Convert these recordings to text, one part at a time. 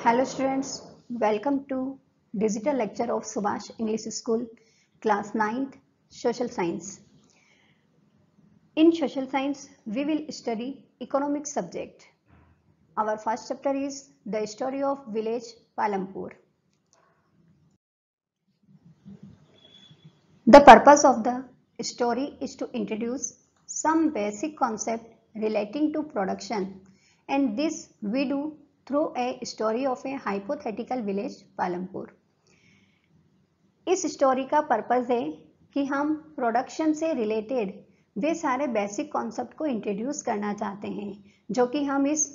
Hello students, welcome to digital lecture of Subhash English School, class 9th, Social Science. In Social Science, we will study economic subject. Our first chapter is the story of village Palampur. The purpose of the story is to introduce some basic concept relating to production, and this we do through a story of a hypothetical village Palampur. इस story का purpose है कि हम production से related वे सारे basic concept को introduce करना चाहते हैं जो कि हम इस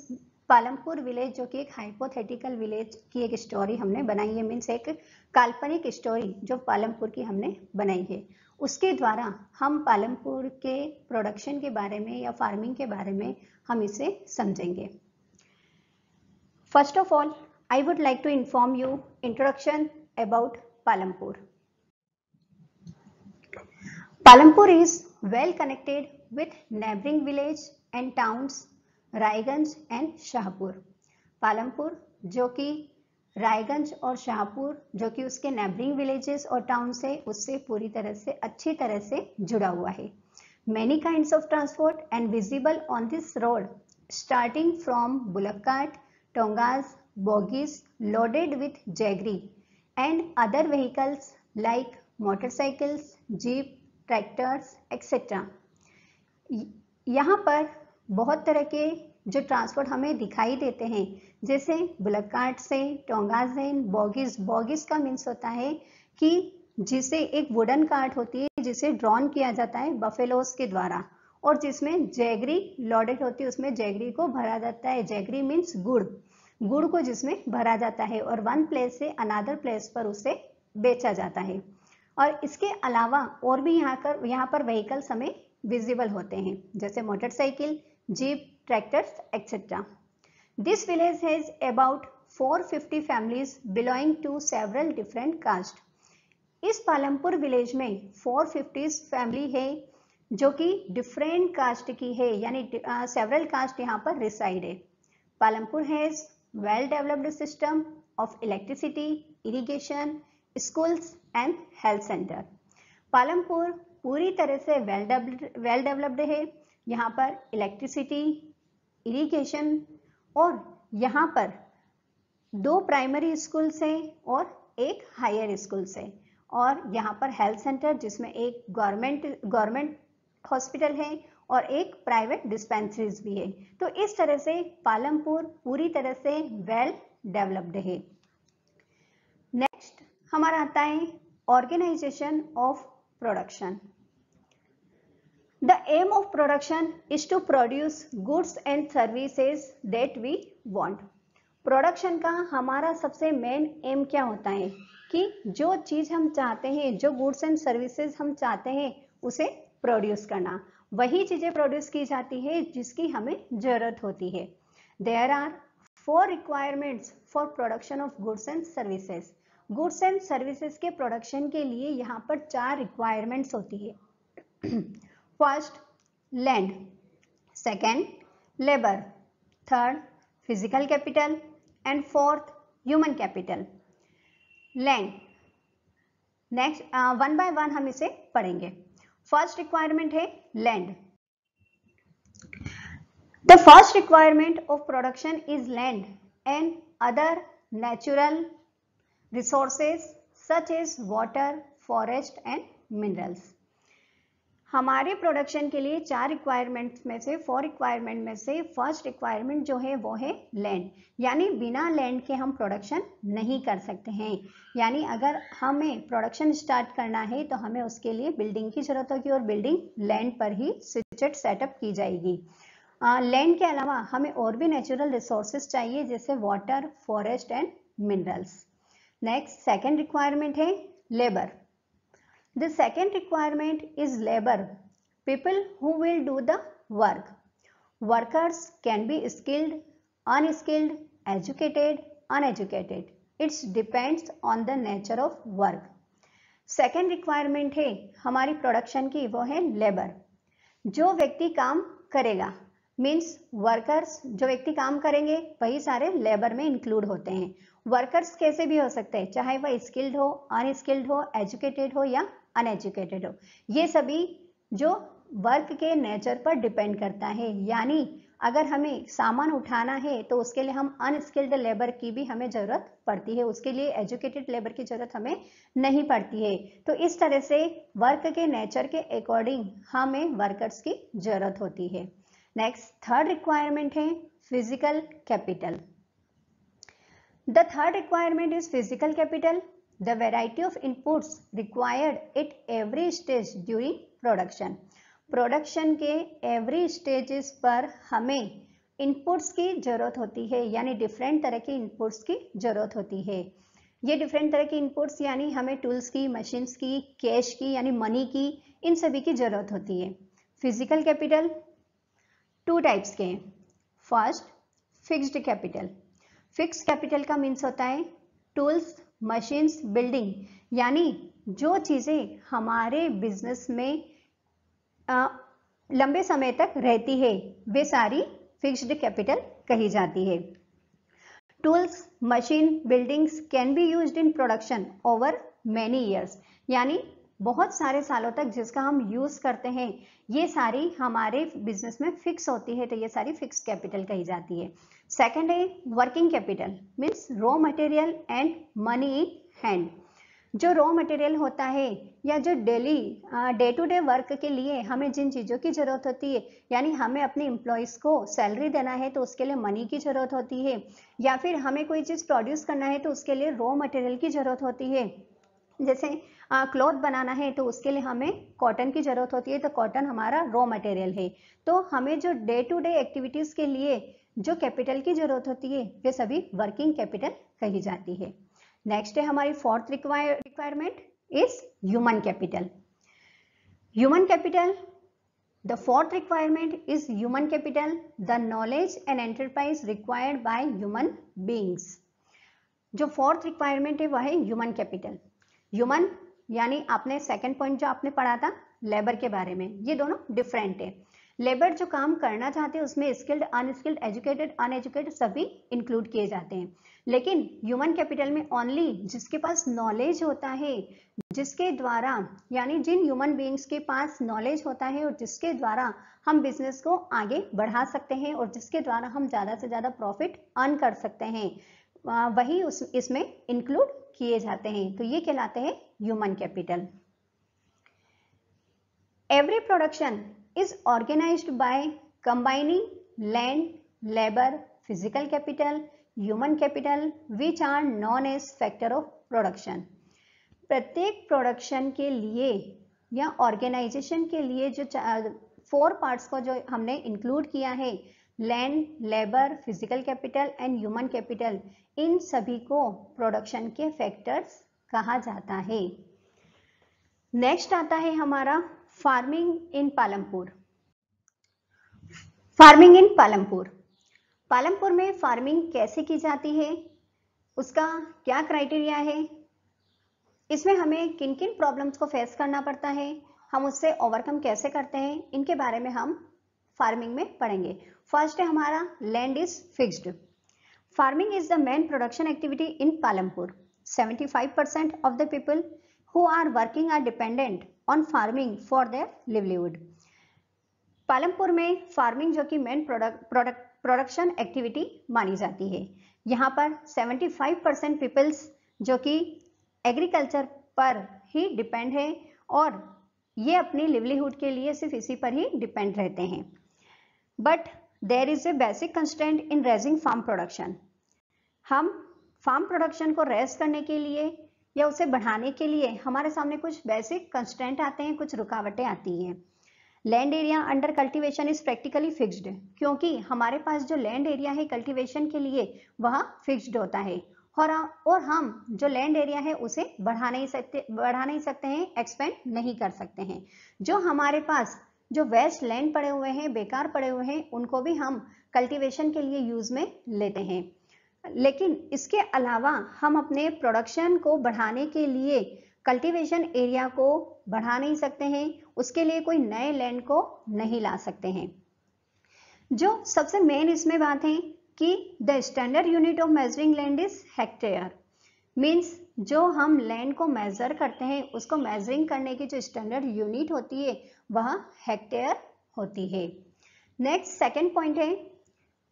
पालमपुर विलेज जो कि एक हाइपोथेटिकल विलेज की एक स्टोरी हमने बनाई है, मीन्स एक काल्पनिक स्टोरी जो पालमपुर की हमने बनाई है, उसके द्वारा हम पालमपुर के प्रोडक्शन के बारे में या फार्मिंग के बारे में हम इसे समझेंगे. First of all, I would like to inform you introduction about Palampur. Palampur is well connected with neighboring village and towns Raiganj and Shahpur. Palampur जो कि रायगंज और शाहपुर जो कि उसके नेबरिंग विलेजेस और टाउन से उससे पूरी तरह से अच्छी तरह से जुड़ा हुआ है. Many kinds of transport and visible on this road starting from bullock cart, tongas, bogies loaded with jaggery and other vehicles like motorcycles, jeep, tractors, etc. यहाँ पर बहुत तरह के जो ट्रांसपोर्ट हमें दिखाई देते हैं, जैसे बुलक कार्ट से, टोंगाज हैं, बॉगीज का मीन्स होता है कि जिसे एक वुडन कार्ट होती है जिसे ड्रॉन किया जाता है बफेलोस के द्वारा, और जिसमें जैगरी लोडेड होती है, उसमें जैगरी को भरा जाता है. जैगरी मीन्स गुड़ को जिसमें भरा जाता है और वन प्लेस से अनदर प्लेस पर उसे बेचा जाता है. और इसके अलावा और भी यहाँ पर व्हीकल्स हमें विजिबल होते हैं, जैसे motorcycle, jeep, tractors etcetera. This village has about 450 families belonging to several different caste. इस पालमपुर विलेज में 450 फैमिली है जो कि डिफरेंट कास्ट की है, यानी सेवरल कास्ट यहाँ पर रिसाइड है. Palampur has well developed system of electricity, irrigation, schools and health center. Palampur पूरी तरह से well developed है. यहाँ पर इलेक्ट्रिसिटी, इरिगेशन और यहाँ पर 2 प्राइमरी स्कूल्स हैं और एक हायर स्कूल्स है, और यहाँ पर हेल्थ सेंटर जिसमें एक गवर्नमेंट हॉस्पिटल है और एक प्राइवेट डिस्पेंसरीज भी है. तो इस तरह से पालमपुर पूरी तरह से वेल डेवलप्ड है. नेक्स्ट हमारा आता है organisation of production. The aim of production is to produce goods and services that we want. Production का हमारा सबसे मेन एम क्या होता है कि जो चीज हम चाहते हैं, जो गुड्स एंड सर्विसेज हम चाहते हैं उसे प्रोड्यूस करना. वही चीजें प्रोड्यूस की जाती है जिसकी हमें जरूरत होती है. There are 4 requirements for production of goods and services. Goods and services के प्रोडक्शन के लिए यहाँ पर 4 रिक्वायरमेंट्स होती है. First, land. Second, labour. Third, physical capital. And fourth, human capital. Land. Next one by one हम इसे पढ़ेंगे. फर्स्ट रिक्वायरमेंट है land. The first requirement of production is land and other natural resources such as water, forest and minerals. हमारे production के लिए 4 requirements में से 4 requirement में से फर्स्ट रिक्वायरमेंट जो है वो है लैंड. यानी बिना लैंड के हम प्रोडक्शन नहीं कर सकते हैं. यानी अगर हमें प्रोडक्शन स्टार्ट करना है तो हमें उसके लिए बिल्डिंग की जरूरत होगी और बिल्डिंग लैंड पर ही सिचुएट सेटअप की जाएगी. लैंड के अलावा हमें और भी नेचुरल रिसोर्सेज चाहिए जैसे water, forest and minerals. Next second requirement है labour. The second requirement is labor, people who will do the work. Workers can be skilled, unskilled, educated, uneducated. It depends on the nature of work. Second requirement है हमारी production की, वो है labour. जो व्यक्ति काम करेगा, मीन्स वर्कर्स, जो व्यक्ति काम करेंगे वही सारे लेबर में इंक्लूड होते हैं। वर्कर्स कैसे भी हो सकते हैं, चाहे वह स्किल्ड हो, अनस्किल्ड हो, एजुकेटेड हो या अनएजुकेटेड हो, ये सभी जो वर्क के नेचर पर डिपेंड करता है। यानी अगर हमें सामान उठाना है तो उसके लिए हम अनस्किल्ड लेबर की भी हमें जरूरत पड़ती है, उसके लिए एजुकेटेड लेबर की जरूरत हमें नहीं पड़ती है। तो इस तरह से वर्क के नेचर के अकॉर्डिंग हमें वर्कर्स की जरूरत होती है। नेक्स्ट थर्ड रिक्वायरमेंट है physical capital. The third requirement is physical capital. The variety of inputs required at every stage during production. Production के एवरी स्टेजेस पर हमें इनपुट्स की जरूरत होती है, यानी डिफरेंट तरह की इनपुट्स की जरूरत होती है। ये डिफरेंट तरह की इनपुट्स यानी हमें टूल्स की, मशीन्स की, कैश की यानी मनी की, इन सभी की जरूरत होती है। फिजिकल कैपिटल टू टाइप्स के हैं। First fixed capital. Fixed capital का मीन्स होता है टूल्स, मशीन्स, बिल्डिंग, यानी जो चीजें हमारे बिजनेस में लंबे समय तक रहती है वे सारी फिक्स्ड कैपिटल कही जाती है। Tools, machine, buildings can be used in production over many years, यानी बहुत सारे सालों तक जिसका हम यूज करते हैं ये सारी हमारे बिजनेस में फिक्स होती है, तो ये सारी फिक्स कैपिटल कही जाती है। सेकंड है working capital, means raw material and money in hand. जो रॉ मटेरियल होता है या जो daily day to day work के लिए हमें जिन चीज़ों की ज़रूरत होती है, यानी हमें अपने एम्प्लॉयज़ को सैलरी देना है तो उसके लिए मनी की ज़रूरत होती है, या फिर हमें कोई चीज़ प्रोड्यूस करना है तो उसके लिए रॉ मटेरियल की ज़रूरत होती है। जैसे क्लॉथ बनाना है तो उसके लिए हमें कॉटन की ज़रूरत होती है, तो कॉटन हमारा रॉ मटेरियल है। तो हमें जो डे टू डे एक्टिविटीज़ के लिए जो कैपिटल की ज़रूरत होती है वे सभी वर्किंग कैपिटल कही जाती है। नेक्स्ट है हमारी fourth requirement is human capital. Human capital, the fourth requirement is human capital, the knowledge and enterprise required by human beings. जो फोर्थ रिक्वायरमेंट है वह है ह्यूमन कैपिटल। ह्यूमन यानी आपने सेकंड पॉइंट जो आपने पढ़ा था लेबर के बारे में, ये दोनों डिफरेंट है। लेबर जो काम करना चाहते हैं उसमें स्किल्ड, अनस्किल्ड, एजुकेटेड, अनएजुकेटेड सभी इंक्लूड किए जाते हैं, लेकिन ह्यूमन कैपिटल में ओनली जिसके पास नॉलेज होता है, जिसके द्वारा यानी जिन ह्यूमन बीइंग्स के पास नॉलेज होता है और जिसके द्वारा हम बिजनेस को आगे बढ़ा सकते हैं और जिसके द्वारा हम ज़्यादा से ज़्यादा प्रॉफिट अर्न कर सकते हैं, वही इसमें इंक्लूड किए जाते हैं, तो ये कहलाते हैं human capital. Every production is organized by combining land, labor, physical capital, human capital which are known as factor of production। प्रत्येक प्रोडक्शन के लिए या ऑर्गेनाइजेशन के लिए जो 4 पार्ट्स को जो हमने इंक्लूड किया है, land, labour, physical capital and human capital, इन सभी को प्रोडक्शन के फैक्टर्स कहा जाता है। नेक्स्ट आता है हमारा farming in Palampur. Farming in Palampur. Palampur में फार्मिंग कैसे की जाती है, उसका क्या क्राइटेरिया है, इसमें हमें किन किन प्रॉब्लम्स को फेस करना पड़ता है, हम उससे ओवरकम कैसे करते हैं, इनके बारे में हम फार्मिंग में पढ़ेंगे। फर्स्ट है हमारा land is fixed. Farming is the main production activity in Palampur. 75% of the people who are working are dependent on farming for their livelihood। Palampur में फार्मिंग जो कि मेन प्रोडक्शन एक्टिविटी मानी जाती है। यहाँ पर 75% पीपल्स जो कि एग्रीकल्चर पर ही डिपेंड है और ये अपनी लिवलीहुड के लिए सिर्फ इसी पर ही डिपेंड रहते हैं। But there is a basic constraint in raising farm production. हम फार्म प्रोडक्शन को रेज करने के लिए या उसे बढ़ाने के लिए हमारे सामने कुछ बेसिक कंस्ट्रेंट आते हैं, कुछ रुकावटें आती हैं। Land area under cultivation is practically fixed, क्योंकि हमारे पास जो लैंड एरिया है कल्टीवेशन के लिए वह फिक्स्ड होता है और हम जो लैंड एरिया है उसे बढ़ा नहीं सकते हैं, एक्सपेंड नहीं कर सकते हैं। जो हमारे पास जो वेस्ट लैंड पड़े हुए हैं, बेकार पड़े हुए हैं, उनको भी हम कल्टीवेशन के लिए यूज में लेते हैं, लेकिन इसके अलावा हम अपने प्रोडक्शन को बढ़ाने के लिए कल्टीवेशन एरिया को बढ़ा नहीं सकते हैं, उसके लिए कोई नए लैंड को नहीं ला सकते हैं। जो सबसे मेन इसमें बात है कि the standard unit of measuring land is hectare, means जो हम लैंड को मेजर करते हैं उसको मेजरिंग करने की जो स्टैंडर्ड यूनिट होती है वह हेक्टेयर होती है। नेक्स्ट सेकंड पॉइंट है,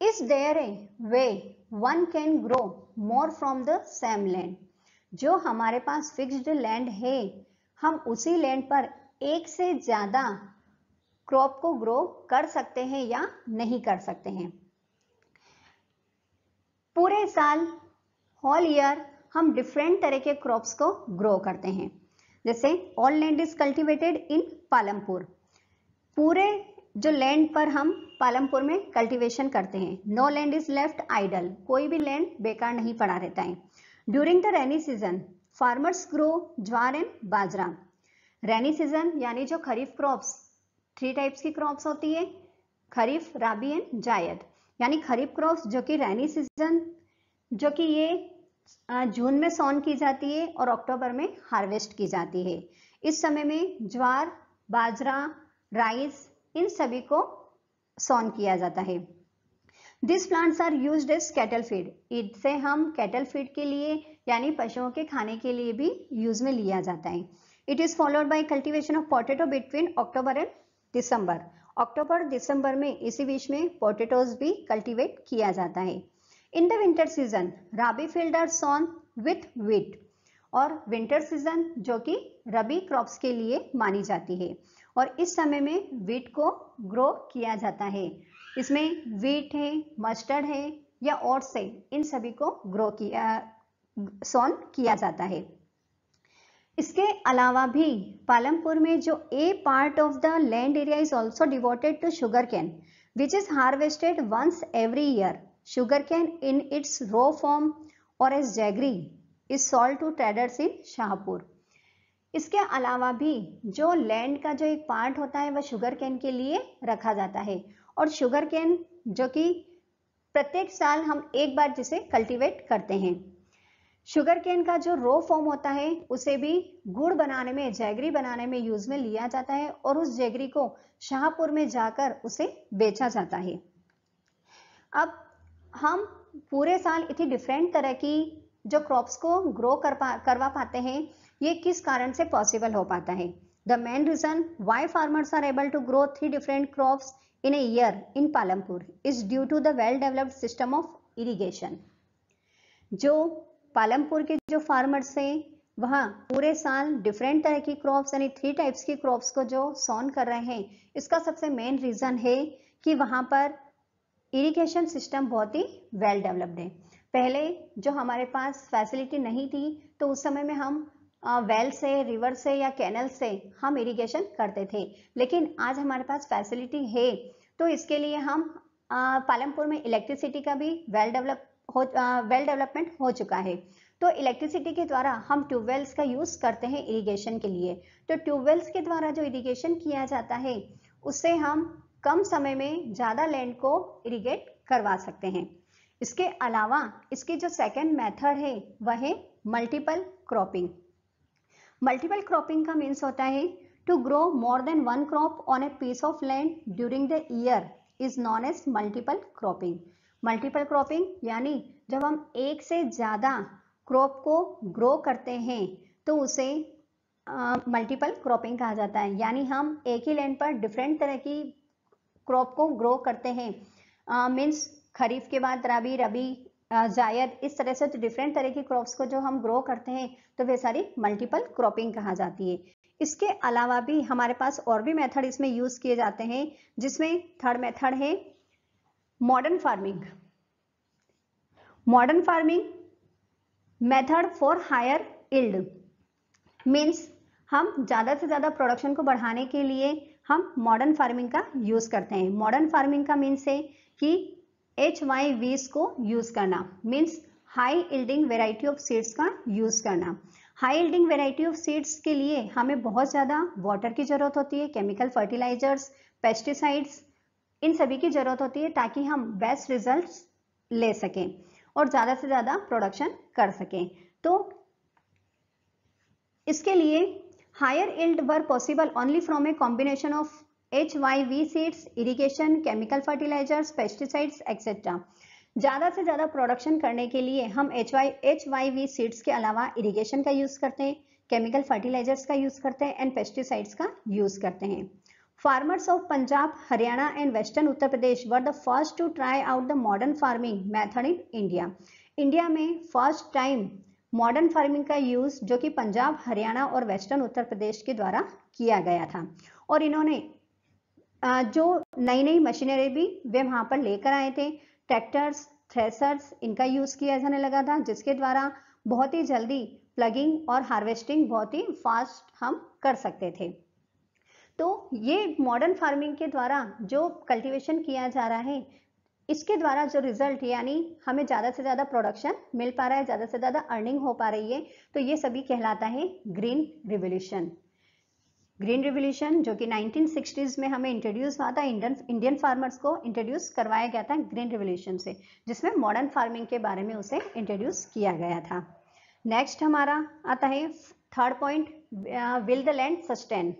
is there a way one can grow more from the same land. जो हमारे पास फिक्स्ड लैंड है हम उसी लैंड पर एक से ज्यादा क्रॉप को ग्रो कर सकते हैं या नहीं कर सकते हैं। पूरे साल होल ईयर हम डिफरेंट तरह के क्रॉप्स को ग्रो करते हैं। जैसे ऑल लैंड इज कल्टीवेटेड इन पालमपुर, पूरे जो लैंड पर हम पालमपुर में कल्टीवेशन करते हैं। No land is left idle, कोई भी लैंड बेकार नहीं पड़ा रहता है। During the rainy season farmers grow jowar and bajra. Rainy season यानी जो खरीफ क्रॉप्स, 3 टाइप्स की क्रॉप्स होती है, खरीफ, राबी एंड जायद। यानी खरीफ क्रॉप्स जो कि रेनी सीजन, जो कि ये जून में सोन की जाती है और अक्टूबर में हार्वेस्ट की जाती है। इस समय में ज्वार, बाजरा, राइस, इन सभी को सोन किया जाता है। This plants are used as cattle feed, इससे हम कैटल फीड के लिए यानी पशुओं के खाने के लिए भी यूज में लिया जाता है। It is followed by cultivation of potato between October and December. अक्टूबर दिसंबर में इसी बीच में पोटैटोज भी कल्टीवेट किया जाता है। In the winter season rabi field are sown with wheat, और विंटर सीजन जो कि रबी क्रॉप्स के लिए मानी जाती है और इस समय में व्हीट को ग्रो किया जाता है। इसमें व्हीट है, मस्टर्ड है या ओट्स है, इन सभी को ग्रो किया, सोन किया जाता है। इसके अलावा भी पालमपुर में जो a part of the land area is also devoted to sugarcane which is harvested once every year. Sugarcane in its raw form और as jaggery is sold to traders in Shahpur. इसके अलावा भी जो land का जो एक part होता है वह शुगर कैन के लिए रखा जाता है और शुगर कैन जो कि प्रत्येक साल हम एक बार जिसे कल्टीवेट करते हैं। शुगर कैन का जो रो फॉर्म होता है उसे भी गुड़ बनाने में, जैगरी बनाने में यूज में लिया जाता है और उस जैगरी को शाहपुर में जाकर उसे बेचा जाता है। अब हम पूरे साल इतनी डिफरेंट तरह की जो क्रॉप्स को ग्रो करवा पाते हैं, ये किस कारण से पॉसिबल हो पाता है? The main reason why farmers are able to grow 3 different crops in a year in Palampur is due to the well developed system of irrigation। जो पालमपुर के जो फार्मर्स हैं वह पूरे साल डिफरेंट तरह की क्रॉप्स यानी 3 टाइप्स की क्रॉप्स को जो सोन कर रहे हैं, इसका सबसे मेन रीजन है कि वहां पर इरिगेशन सिस्टम बहुत ही वेल डेवलप्ड है। पहले जो हमारे पास फैसिलिटी नहीं थी तो उस समय में हम वेल से, रिवर से या कैनल से हम इरिगेशन करते थे, लेकिन आज हमारे पास फैसिलिटी है तो इसके लिए हम पालमपुर में इलेक्ट्रिसिटी का भी वेल डेवलपमेंट हो चुका है। तो इलेक्ट्रिसिटी के द्वारा हम ट्यूबवेल्स का यूज करते हैं इरिगेशन के लिए। तो ट्यूबवेल्स के द्वारा जो इरिगेशन किया जाता है उससे हम कम समय में ज्यादा लैंड को इरिगेट करवा सकते हैं। इसके अलावा इसकी जो सेकेंड मेथड है वह है मल्टीपल क्रॉपिंग। मल्टीपल क्रॉपिंग का मीन्स होता है to grow more than one crop on a piece of land during the year is known as multiple cropping. Multiple cropping यानी जब हम एक से ज्यादा क्रॉप को ग्रो करते हैं तो उसे मल्टीपल क्रॉपिंग कहा जाता है। यानी हम एक ही लैंड पर डिफरेंट तरह की क्रॉप को ग्रो करते हैं, मीन्स खरीफ के बाद रबी, जायद, इस तरह से तो डिफरेंट तरह की क्रॉप्स को जो हम ग्रो करते हैं तो वे सारी मल्टीपल क्रॉपिंग कहा जाती है। इसके अलावा भी हमारे पास और भी मेथड इसमें यूज किए जाते हैं, जिसमें थर्ड मेथड है modern farming. Modern farming method for higher yield means हम ज्यादा से ज्यादा प्रोडक्शन को बढ़ाने के लिए हम मॉडर्न फार्मिंग का यूज करते हैं। मॉडर्न फार्मिंग का मीन्स है कि HYVs को यूज करना, means high yielding variety of seeds का यूज करना। High yielding variety of seeds के लिए हमें बहुत ज्यादा वाटर की जरूरत होती है, केमिकल फर्टिलाइजर्स, पेस्टिसाइड्स, इन सभी की जरूरत होती है ताकि हम बेस्ट रिजल्ट्स ले सकें और ज्यादा से ज्यादा प्रोडक्शन कर सकें। तो इसके लिए higher yield were possible only from a combination of HYV seeds, irrigation, chemical fertilisers, pesticides etcetera. ज़्यादा से ज़्यादा प्रोडक्शन करने के लिए हम HYV सीड्स के अलावा इरिगेशन का यूज़ करते हैं, केमिकल फर्टिलाइजर्स का यूज़ करते हैं एंड पेस्टिसाइड्स का यूज़ करते हैं। Farmers of Punjab, Haryana and western Uttar Pradesh were the first to try out the modern farming method in India. India में फर्स्ट टाइम मॉडर्न फार्मिंग का यूज़ जो कि पंजाब, हरियाणा और वेस्टर्न उत्तर प्रदेश के द्वारा किया गया था, और इन्होंने जो नई नई मशीनरी भी वे वहाँ पर लेकर आए थे, ट्रैक्टर्स, थ्रेसर्स, इनका यूज़ किया जाने लगा था, जिसके द्वारा बहुत ही जल्दी प्लगिंग और हार्वेस्टिंग बहुत ही फास्ट हम कर सकते थे। तो ये मॉडर्न फार्मिंग के द्वारा जो कल्टीवेशन किया जा रहा है, इसके द्वारा जो रिजल्ट यानी हमें ज़्यादा से ज़्यादा प्रोडक्शन मिल पा रहा है, ज़्यादा से ज़्यादा अर्निंग हो पा रही है, तो ये सभी कहलाता है ग्रीन रिवोल्यूशन। ग्रीन रिवोल्यूशन जो कि 1960s में हमें इंट्रोड्यूस हुआ था, इंडियन फार्मर्स को इंट्रोड्यूस करवाया गया था ग्रीन रिवोल्यूशन से, जिसमें मॉडर्न फार्मिंग के बारे में उसे इंट्रोड्यूस किया गया था। नेक्स्ट हमारा आता है third point, will the land sustain.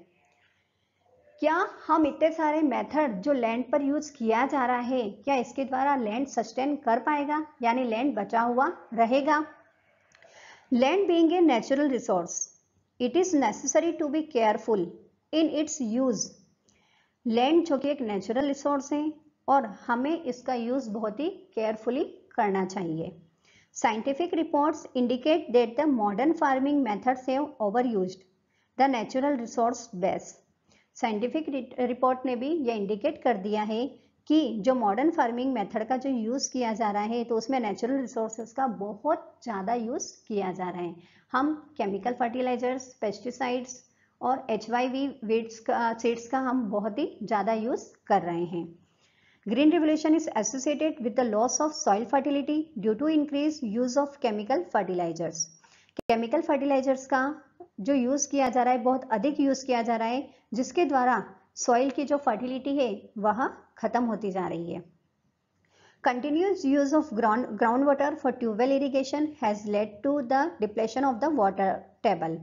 क्या हम इतने सारे मेथड जो लैंड पर यूज किया जा रहा है, क्या इसके द्वारा लैंड सस्टेन कर पाएगा, यानी लैंड बचा हुआ रहेगा? Land being a natural resource, it is necessary to be careful in its use. Land जो कि एक नेचुरल रिसोर्स है और हमें इसका यूज बहुत ही केयरफुली करना चाहिए। Scientific reports indicate that the modern farming methods have overused the natural resource base. Scientific report ने भी यह इंडिकेट कर दिया है कि जो मॉडर्न फार्मिंग मेथड का जो यूज़ किया जा रहा है, तो उसमें नेचुरल रिसोर्सेज का बहुत ज़्यादा यूज़ किया जा रहा है। हम केमिकल फर्टिलाइजर्स, पेस्टिसाइड्स और HYV सीड्स का हम बहुत ही ज़्यादा यूज़ कर रहे हैं। Green revolution is associated with the loss of soil fertility due to increase use of chemical fertilisers. Chemical fertilisers का जो यूज़ किया जा रहा है, बहुत अधिक यूज़ किया जा रहा है, जिसके द्वारा सॉइल की जो फर्टिलिटी है वह खत्म होती जा रही है। Continuous use of ground water for tubewell irrigation has led to the depletion of the water table.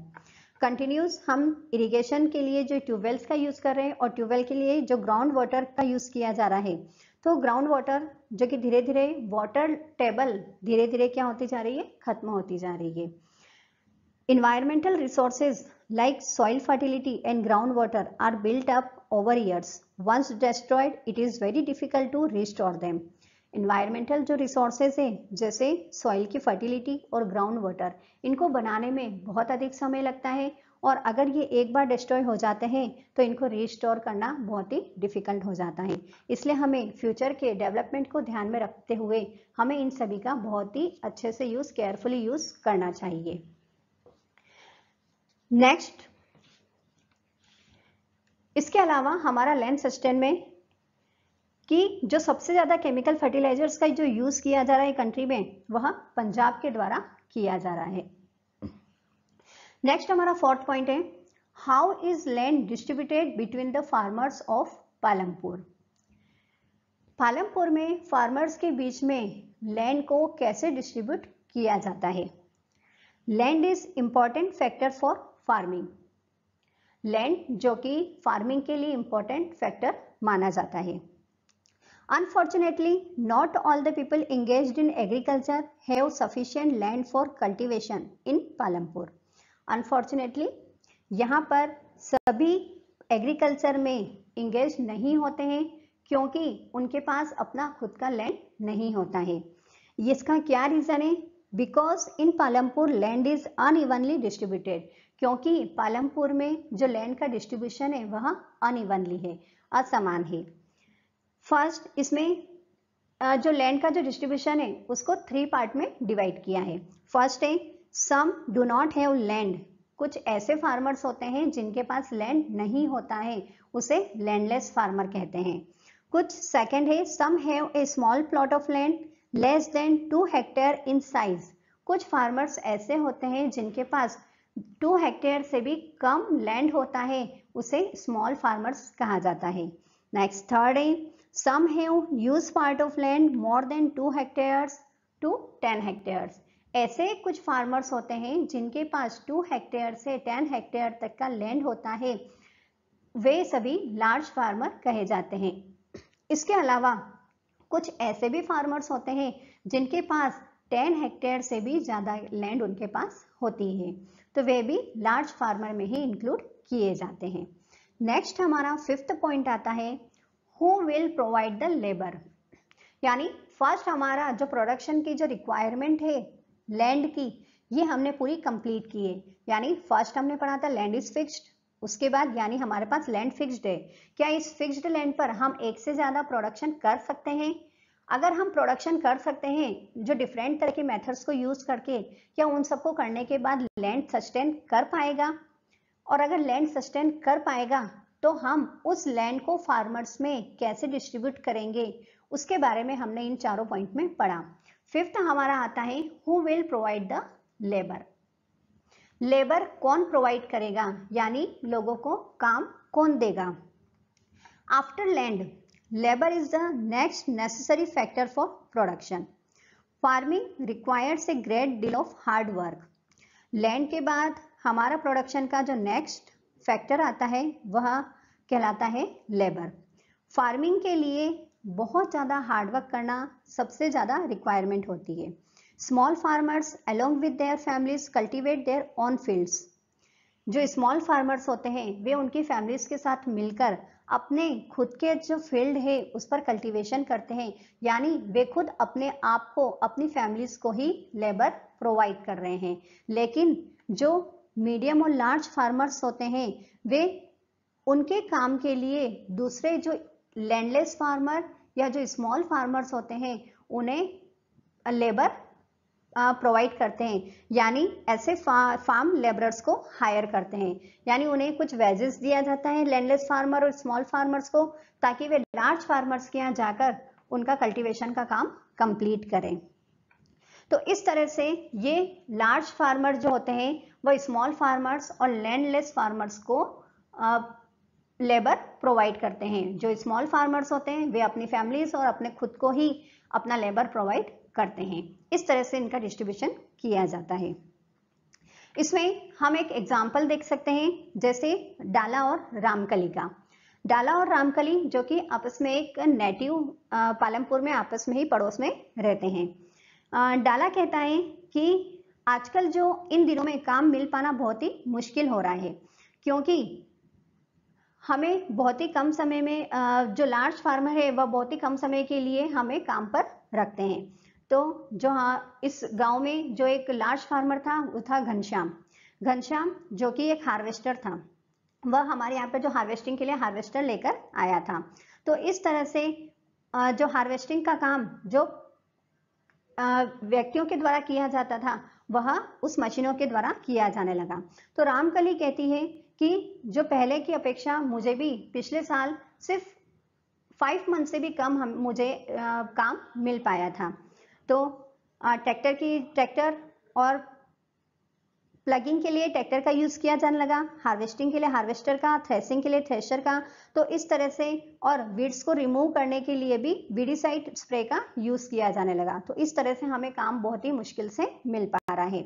Continuous हम इरिगेशन के लिए जो ट्यूबवेल्स का यूज़ कर रहे हैं और ट्यूबवेल के लिए जो ग्राउंड वाटर का यूज़ किया जा रहा है, तो ग्राउंड वाटर जो कि धीरे धीरे वाटर टेबल धीरे धीरे क्या होती जा रही है, खत्म होती जा रही है। Environmental resources like soil fertility and groundwater are built up over years. Once destroyed, it is very difficult to restore them. Environmental जो resources हैं, जैसे soil की fertility और ground water, इनको बनाने में बहुत अधिक समय लगता है, और अगर ये एक बार डिस्ट्रॉय हो जाते हैं तो इनको रिस्टोर करना बहुत ही डिफिकल्ट हो जाता है। इसलिए हमें फ्यूचर के डेवलपमेंट को ध्यान में रखते हुए हमें इन सभी का बहुत ही अच्छे से यूज़, केयरफुली यूज़ करना चाहिए। नेक्स्ट, इसके अलावा हमारा लैंड सस्टेन में कि जो सबसे ज्यादा केमिकल फर्टिलाइजर्स का जो यूज किया जा रहा है कंट्री में, वह पंजाब के द्वारा किया जा रहा है। नेक्स्ट हमारा फोर्थ पॉइंट है, how is land distributed between the farmers of Palampur. Palampur में फार्मर्स के बीच में लैंड को कैसे डिस्ट्रीब्यूट किया जाता है। Land is important factor for farming. Land जो कि फार्मिंग के लिए इंपॉर्टेंट फैक्टर माना जाता है। Unfortunately not all the people engaged in agriculture have sufficient land for cultivation in Palampur. Unfortunately यहाँ पर सभी एग्रीकल्चर में इंगेज नहीं होते हैं, क्योंकि उनके पास अपना खुद का लैंड नहीं होता है। इसका क्या रीजन है? Because in Palampur land is unevenly distributed. क्योंकि पालमपुर में जो लैंड का डिस्ट्रीब्यूशन है वह अनइवनली है, असमान है। फर्स्ट, इसमें जो लैंड का जो डिस्ट्रीब्यूशन है उसको 3 पार्ट में डिवाइड किया है। फर्स्ट है, some do not have land. कुछ ऐसे फार्मर्स होते हैं जिनके पास लैंड नहीं होता है, उसे लैंडलेस फार्मर कहते हैं। कुछ सेकंड है, some have a small plot of land less than 2 hectare in size. कुछ फार्मर्स ऐसे होते हैं जिनके पास 2 हेक्टेयर से भी कम लैंड होता है, उसे स्मॉल फार्मर्स कहा जाता है। नेक्स्ट थर्ड है, some have use part of land more than 2 hectares to 10 hectares. ऐसे कुछ फार्मर्स होते हैं जिनके पास 2 हेक्टेयर से 10 हेक्टेयर तक का लैंड होता है, वे सभी लार्ज फार्मर कहे जाते हैं। इसके अलावा कुछ ऐसे भी फार्मर्स होते हैं जिनके पास 10 हेक्टेयर से भी ज़्यादा लैंड उनके पास होती है, तो वे भी लार्ज फार्मर में ही इंक्लूड किए जाते हैं। नेक्स्ट हमारा 5th पॉइंट आता है, who will provide the labour. यानी फर्स्ट हमारा जो प्रोडक्शन की जो रिक्वायरमेंट है लैंड की, ये हमने पूरी कंप्लीट की है। यानी फर्स्ट हमने पढ़ा था लैंड इज फिक्स्ड, उसके बाद यानी हमारे पास लैंड फिक्स्ड है, क्या इस फिक्स्ड लैंड पर हम एक से ज्यादा प्रोडक्शन कर सकते हैं? अगर हम प्रोडक्शन कर सकते हैं जो डिफरेंट तरह के मेथड्स को यूज करके, क्या उन सबको करने के बाद लैंड सस्टेन कर पाएगा? और अगर लैंड सस्टेन कर पाएगा तो हम उस लैंड को फार्मर्स में कैसे डिस्ट्रीब्यूट करेंगे, उसके बारे में हमने इन चारों पॉइंट में पढ़ा। 5th हमारा आता है, who will provide the labour. Labour कौन प्रोवाइड करेगा, यानी लोगों को काम कौन देगा? After land, labour is the next necessary factor for production. Farming requires a great deal of hard work. Land के बाद हमारा प्रोडक्शन का जो नेक्स्ट फैक्टर आता है वह कहलाता है लेबर। फार्मिंग के लिए बहुत ज़्यादा हार्डवर्क करना सबसे ज़्यादा रिक्वायरमेंट होती है। Small farmers along with their families cultivate their own fields. जो स्मॉल फार्मर्स होते हैं वे उनकी फैमिलीज के साथ मिलकर अपने खुद के जो फील्ड है उस पर कल्टीवेशन करते हैं, यानी वे खुद अपने आप को, अपनी फैमिलीज को ही लेबर प्रोवाइड कर रहे हैं। लेकिन जो मीडियम और लार्ज फार्मर्स होते हैं वे उनके काम के लिए दूसरे जो लैंडलेस फार्मर या जो स्मॉल फार्मर्स होते हैं उन्हें लेबर प्रोवाइड करते हैं, यानी ऐसे फार्म लेबरर्स को हायर करते हैं। यानी उन्हें कुछ वेजेस दिया जाता है लैंडलेस फार्मर और स्मॉल फार्मर्स को, ताकि वे लार्ज फार्मर्स के यहाँ जाकर उनका कल्टीवेशन का काम कंप्लीट करें। तो इस तरह से ये लार्ज फार्मर जो होते हैं वो स्मॉल फार्मर्स और लैंडलेस फार्मर्स को लेबर प्रोवाइड करते हैं। जो स्मॉल फार्मर्स होते हैं वे अपनी फैमिलीज और अपने खुद को ही अपना लेबर प्रोवाइड करते हैं। इस तरह से इनका डिस्ट्रीब्यूशन किया जाता है। इसमें हम एक एग्जाम्पल देख सकते हैं, जैसे डाला और रामकली का। डाला और रामकली जो कि आपस में एक नेटिव पालमपुर में आपस में ही पड़ोस में रहते हैं। डाला कहता है कि आजकल जो इन दिनों में काम मिल पाना बहुत ही मुश्किल हो रहा है, क्योंकि हमें बहुत ही कम समय में जो लार्ज फार्मर है वह बहुत ही कम समय के लिए हमें काम पर रखते हैं। तो जो इस गांव में जो एक लार्ज फार्मर था वो था घनश्याम। घनश्याम जो कि एक हार्वेस्टर था, वह हमारे यहाँ पे जो हार्वेस्टिंग के लिए हार्वेस्टर लेकर आया था। तो इस तरह से जो हार्वेस्टिंग का काम जो व्यक्तियों के द्वारा किया जाता था वह उस मशीनों के द्वारा किया जाने लगा। तो रामकली कहती है कि जो पहले की अपेक्षा मुझे भी पिछले साल सिर्फ 5 मंथ से भी कम मुझे काम मिल पाया था। तो ट्रैक्टर और प्लगिंग के लिए ट्रैक्टर का यूज किया जाने लगा, हार्वेस्टिंग के लिए हार्वेस्टर का, थ्रेसिंग के लिए थ्रेशर का। तो इस तरह से, और वीड्स को रिमूव करने के लिए भी वीडीसाइड स्प्रे का यूज किया जाने लगा। तो इस तरह से हमें काम बहुत ही मुश्किल से मिल पा रहा है।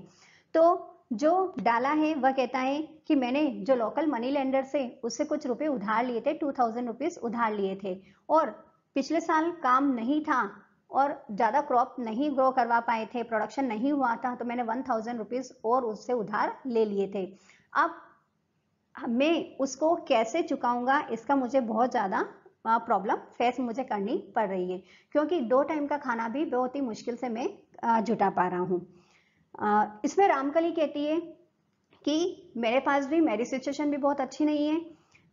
तो जो डाला है वह कहता है कि मैंने जो लोकल मनी लेंडर से उससे कुछ रुपए उधार लिए थे, 2000 रुपीज उधार लिए थे, और पिछले साल काम नहीं था और ज़्यादा क्रॉप नहीं ग्रो करवा पाए थे, प्रोडक्शन नहीं हुआ था, तो मैंने 1000 रुपीज़ और उससे उधार ले लिए थे। अब मैं उसको कैसे चुकाऊंगा, इसका मुझे बहुत ज़्यादा प्रॉब्लम फेस मुझे करनी पड़ रही है, क्योंकि 2 टाइम का खाना भी बहुत ही मुश्किल से मैं जुटा पा रहा हूँ। इसमें रामकली कहती है कि मेरे पास भी, मेरी सिचुएशन भी बहुत अच्छी नहीं है।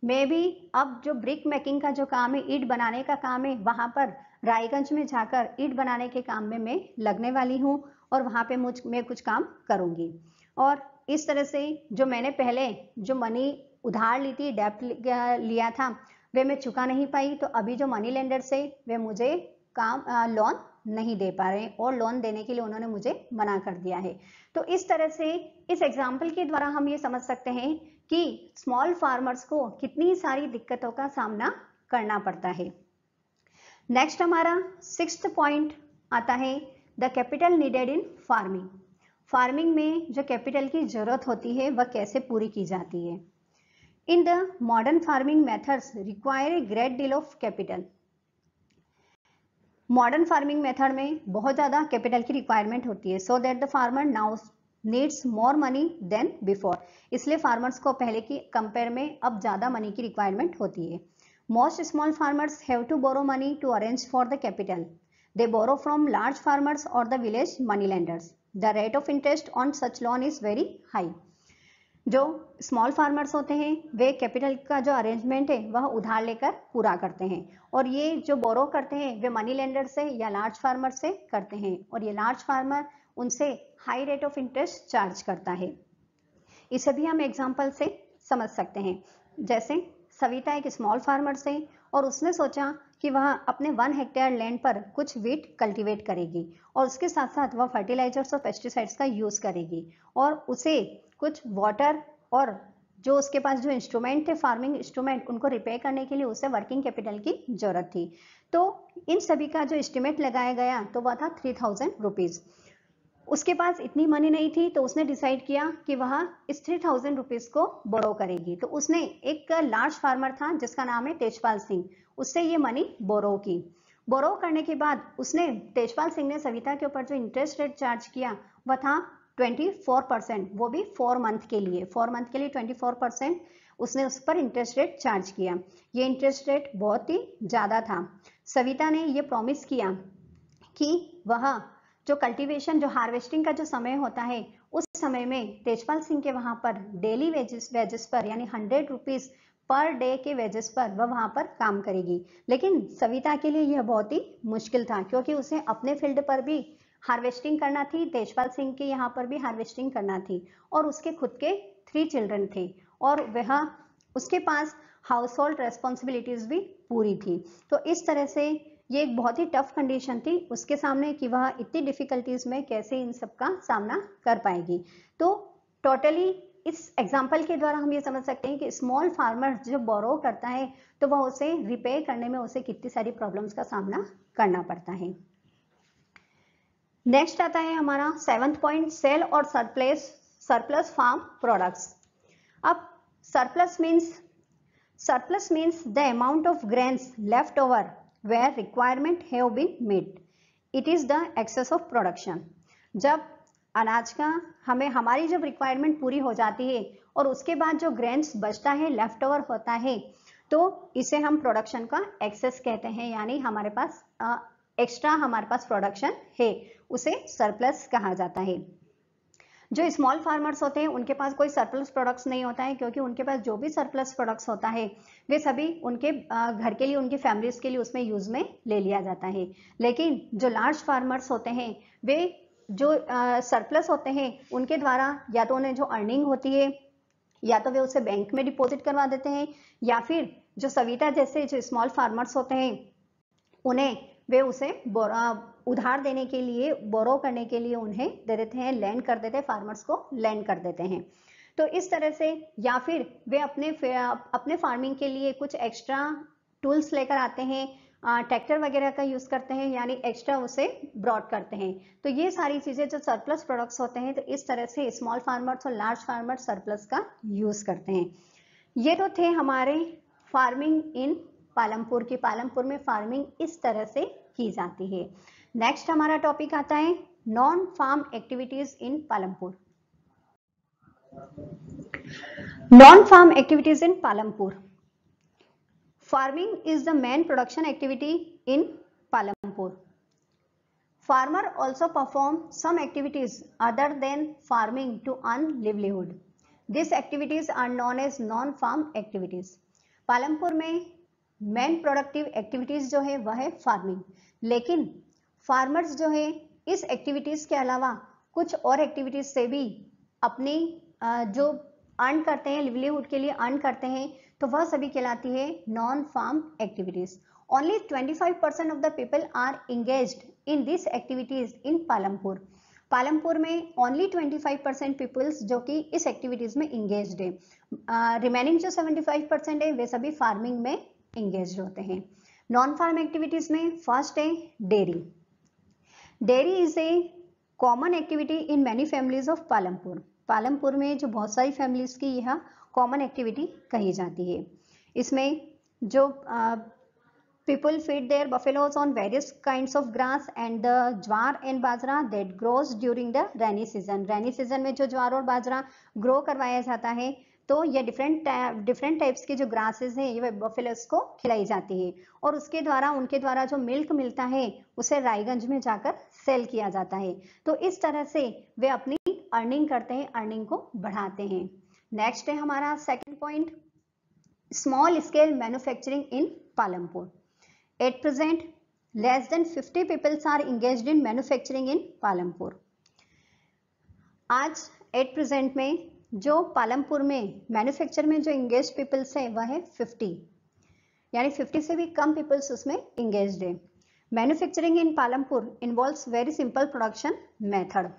मैं भी अब जो ब्रिक मेकिंग का जो काम है, ईंट बनाने का काम है, वहाँ पर रायगंज में जाकर ईंट बनाने के काम में मैं लगने वाली हूँ और वहाँ पे मैं कुछ काम करूँगी। और इस तरह से जो मैंने पहले जो मनी उधार ली थी, डेप्ट लिया था, वे मैं चुका नहीं पाई। तो अभी जो मनी लेंडर से वे मुझे लोन नहीं दे पा रहे और लोन देने के लिए उन्होंने मुझे मना कर दिया है। तो इस तरह से इस एग्जाम्पल के द्वारा हम ये समझ सकते हैं कि स्मॉल फार्मर्स को कितनी सारी दिक्कतों का सामना करना पड़ता है। नेक्स्ट हमारा 6th पॉइंट आता है, the capital needed in farming. Farming में जो कैपिटल की जरूरत होती है वह कैसे पूरी की जाती है। in the modern farming methods require a great deal of capital. Modern farming method में बहुत ज़्यादा कैपिटल की रिक्वायरमेंट होती है, so that the farmer now needs more money than before, इसलिए फार्मर्स को पहले की कंपेयर में अब ज़्यादा मनी की रिक्वायरमेंट होती है. Most small farmers have to borrow money to arrange for the capital. They borrow from large farmers और the village money lenders. The rate of interest on such loan is very high. जो small farmers होते हैं वे capital का जो arrangement है वह उधार लेकर पूरा करते हैं, और ये जो बोरो करते हैं वे मनी लेंडर से या लार्ज फार्मर से करते हैं, और ये लार्ज फार्मर उनसे high rate of interest charge करता है. इसे भी हम एग्जांपल से समझ सकते हैं. जैसे सविता एक स्मॉल फार्मर से, और उसने सोचा कि वह अपने 1 हेक्टेयर लैंड पर कुछ वीट कल्टीवेट करेगी, और उसके साथ साथ वह फर्टिलाइजर्स और पेस्टिसाइड्स का यूज करेगी, और उसे कुछ वाटर और जो उसके पास जो इंस्ट्रूमेंट थे फार्मिंग इंस्ट्रूमेंट उनको रिपेयर करने के लिए उसे वर्किंग कैपिटल की जरूरत थी. तो इन सभी का जो एस्टिमेट लगाया गया तो वह था 3000 रुपीज. उसके पास इतनी मनी नहीं थी, तो उसने डिसाइड किया कि वह इस 3000 रुपीज को बोरो करेगी. तो उसने एक लार्ज फार्मर था जिसका नाम है तेजपाल सिंह, उससे ये मनी बोरो की. बोरो करने के बाद उसने तेजपाल सिंह ने सविता के ऊपर जो इंटरेस्ट रेट चार्ज किया वह था 24%, वो भी 4 मंथ के लिए. 4 मंथ के लिए 24% उसने उस पर इंटरेस्ट रेट चार्ज किया. ये इंटरेस्ट रेट बहुत ही ज्यादा था. सविता ने ये प्रॉमिस किया कि वह जो कल्टीवेशन जो हार्वेस्टिंग का जो समय होता है उस समय में तेजपाल सिंह के वहां पर डेली वेजेस पर यानी 100 रुपीज पर डे के वेजेस पर वह वहां पर काम करेगी. लेकिन सविता के लिए यह बहुत ही मुश्किल था, क्योंकि उसे अपने फील्ड पर भी हार्वेस्टिंग करना थी, तेजपाल सिंह के यहाँ पर भी हार्वेस्टिंग करना थी, और उसके खुद के 3 चिल्ड्रन थे, और वह उसके पास हाउस होल्ड रेस्पॉन्सिबिलिटीज भी पूरी थी. तो इस तरह से ये एक बहुत ही टफ कंडीशन थी उसके सामने कि वह इतनी डिफिकल्टीज में कैसे इन सब का सामना कर पाएगी. तो टोटली इस एग्जाम्पल के द्वारा हम ये समझ सकते हैं कि स्मॉल फार्मर जो बोरो करता है तो वह उसे रिपेयर करने में उसे कितनी सारी प्रॉब्लम्स का सामना करना पड़ता है. नेक्स्ट आता है हमारा 7th पॉइंट, सेल और सरप्लस फार्म प्रोडक्ट्स. अब surplus means the amount of grains left over where requirement have been met. It is the excess of production. जब अनाज का हमारी जब रिक्वायरमेंट पूरी हो जाती है और उसके बाद जो ग्रेन्स बचता है लेफ्ट ओवर होता है तो इसे हम प्रोडक्शन का एक्सेस कहते हैं, यानी हमारे पास एक्स्ट्रा हमारे पास प्रोडक्शन है उसे सरप्लस कहा जाता है. जो स्मॉल फार्मर्स होते हैं उनके पास कोई सरप्लस प्रोडक्ट्स नहीं होता है, क्योंकि उनके पास जो भी सरप्लस प्रोडक्ट्स होता है वे सभी उनके घर के लिए उनकी फैमिलीज के लिए उसमें यूज में ले लिया जाता है. लेकिन जो लार्ज फार्मर्स होते हैं वे जो सरप्लस होते हैं उनके द्वारा या तो उन्हें जो अर्निंग होती है या तो वे उसे बैंक में डिपॉजिट करवा देते हैं, या फिर जो सविता जैसे जो स्मॉल फार्मर्स होते हैं उन्हें वे उसे उधार देने के लिए बोरो करने के लिए उन्हें दे देते हैं, लैंड कर देते हैं, फार्मर्स को लैंड कर देते हैं. तो इस तरह से या फिर वे अपने फार्मिंग के लिए कुछ एक्स्ट्रा टूल्स लेकर आते हैं, ट्रैक्टर वगैरह का यूज करते हैं, यानी एक्स्ट्रा उसे ब्रॉड करते हैं. तो ये सारी चीजें जो सरप्लस प्रोडक्ट्स होते हैं तो इस तरह से स्मॉल फार्मर्स और लार्ज फार्मर्स सरप्लस का यूज करते हैं. ये तो थे हमारे फार्मिंग इन पालमपुर की. पालमपुर में फार्मिंग इस तरह से की जाती है. नेक्स्ट हमारा टॉपिक आता है non farm activities in Palampur. Non farm activities in Palampur. Farming is the main production activity in Palampur. Farmer also perform some activities other than farming to earn livelihood. These activities are known as non-farm activities. Palampur में main productive activities जो है वह है farming, लेकिन farmers जो है इस activities के अलावा कुछ और एक्टिविटीज से भी अपनी जो अर्न करते हैं, लिवलीहुड के लिए अर्न करते हैं, तो वह सभी कहलाती है non farm activities. Only 25% of the people are engaged in these activities in Palampur. Palampur में ओनली 25% पीपल्स जो कि इस एक्टिविटीज में इंगेज्ड है. रिमेनिंग जो 75% है वे सभी फार्मिंग में इंगेज्ड होते हैं. नॉन फार्म एक्टिविटीज में फर्स्ट है dairy. Dairy is a common activity in many families of Palampur. Palampur में जो बहुत सारी फैमिलीज की यह कॉमन एक्टिविटी कही जाती है। इसमें जो people feed their buffaloes on various kinds of grass and the jowar and bajra that grows during the rainy season। rainy season में जो ज्वार और बाजरा ग्रो करवाया जाता है तो ये डिफरेंट टाइप्स के जो ग्रासेस हैं ये बफेलोस को खिलाई जाती है और उसके द्वारा उनके द्वारा जो मिल्क मिलता है उसे रायगंज में जाकर सेल किया जाता है। तो इस तरह से वे अपनी अर्निंग करते हैं, अर्निंग को बढ़ाते हैं। नेक्स्ट है हमारा second point, small scale manufacturing in Palampur. At present, less than 50 people are engaged in manufacturing in Palampur. आज at present में जो पालमपुर में मैन्युफैक्चर में जो engaged peoples है वह है 50, यानी 50 से भी कम peoples उसमें engaged है। Manufacturing in Palampur involves very simple production method।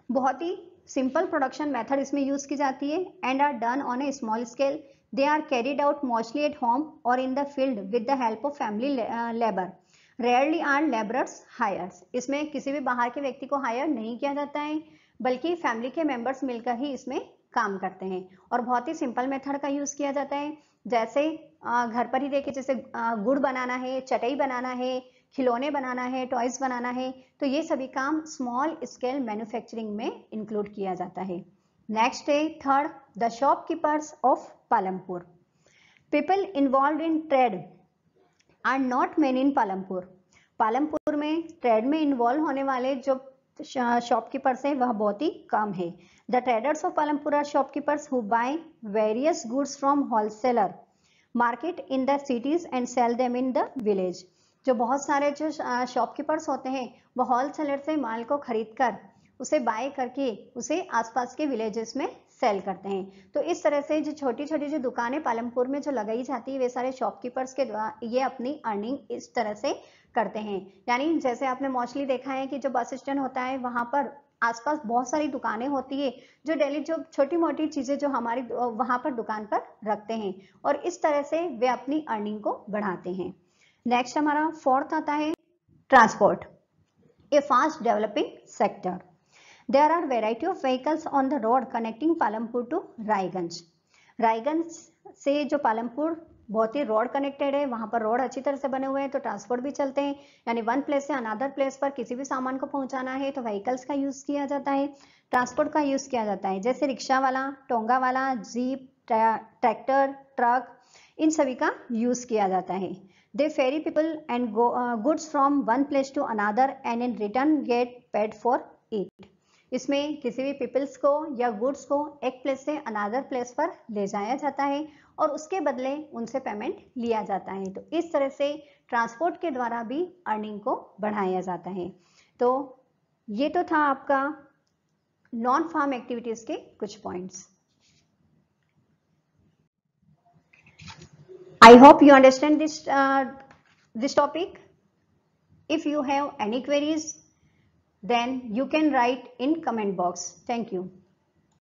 बहुत ही सिंपल प्रोडक्शन मेथड इसमें यूज की जाती है and are done on a small scale. They are carried out mostly at home or in the field with the help of family labor. Rarely are laborers hired। इसमें किसी भी बाहर के व्यक्ति को हायर नहीं किया जाता है बल्कि फैमिली के मेंबर्स मिलकर ही इसमें काम करते हैं और बहुत ही सिंपल मेथड का यूज किया जाता है। जैसे घर पर ही देखिए, जैसे गुड़ बनाना है, चटाई बनाना है, खिलौने बनाना है, टॉयज बनाना है, तो ये सभी काम स्मॉल स्केल मैन्युफैक्चरिंग में इंक्लूड किया जाता है। नेक्स्ट है third, the shopkeepers of Palampur. People involve in trade are not many in Palampur. Palampur में ट्रेड में इन्वॉल्व होने वाले जो शॉपकीपर्स हैं वह बहुत ही कम है। The traders of Palampur are shopkeepers who buy various goods from wholesaler market in the cities and sell them in the village. जो बहुत सारे जो शॉपकीपर्स होते हैं वो होलसेलर से माल को खरीद कर उसे बाय करके उसे आसपास के विलेजेस में सेल करते हैं। तो इस तरह से जो छोटी छोटी जो दुकानें पालमपुर में जो लगाई जाती है वे सारे शॉपकीपर्स के द्वारा ये अपनी अर्निंग इस तरह से करते हैं। यानी जैसे आपने मोस्टली देखा है कि जो बस स्टैंड होता है वहां पर आसपास बहुत सारी दुकानें होती है जो डेली जो छोटी मोटी चीजें जो हमारी वहां पर दुकान पर रखते हैं और इस तरह से वे अपनी अर्निंग को बढ़ाते हैं। नेक्स्ट हमारा फोर्थ आता है transport, A fast developing sector. There are variety of vehicles on the road connecting Palampur to Raiganj. Raiganj से जो पालमपुर बहुत ही रोड कनेक्टेड है, वहां पर रोड अच्छी तरह से बने हुए हैं तो ट्रांसपोर्ट भी चलते हैं। यानी वन प्लेस से अनदर प्लेस पर किसी भी सामान को पहुंचाना है तो व्हीकल्स का यूज किया जाता है, ट्रांसपोर्ट का यूज किया जाता है, जैसे रिक्शा वाला, टोंगा वाला, जीप, ट्रैक्टर, ट्रक, इन सभी का यूज किया जाता है। They ferry people and goods from one place to another and in return get paid for it। इसमें किसी भी पीपल्स को या गुड्स को एक प्लेस से अनदर प्लेस पर ले जाया जाता है और उसके बदले उनसे पेमेंट लिया जाता है। तो इस तरह से ट्रांसपोर्ट के द्वारा भी अर्निंग को बढ़ाया जाता है। तो ये तो था आपका नॉन फार्म एक्टिविटीज के कुछ points. I hope you understand this topic. If you have any queries, then you can write in comment box. Thank you.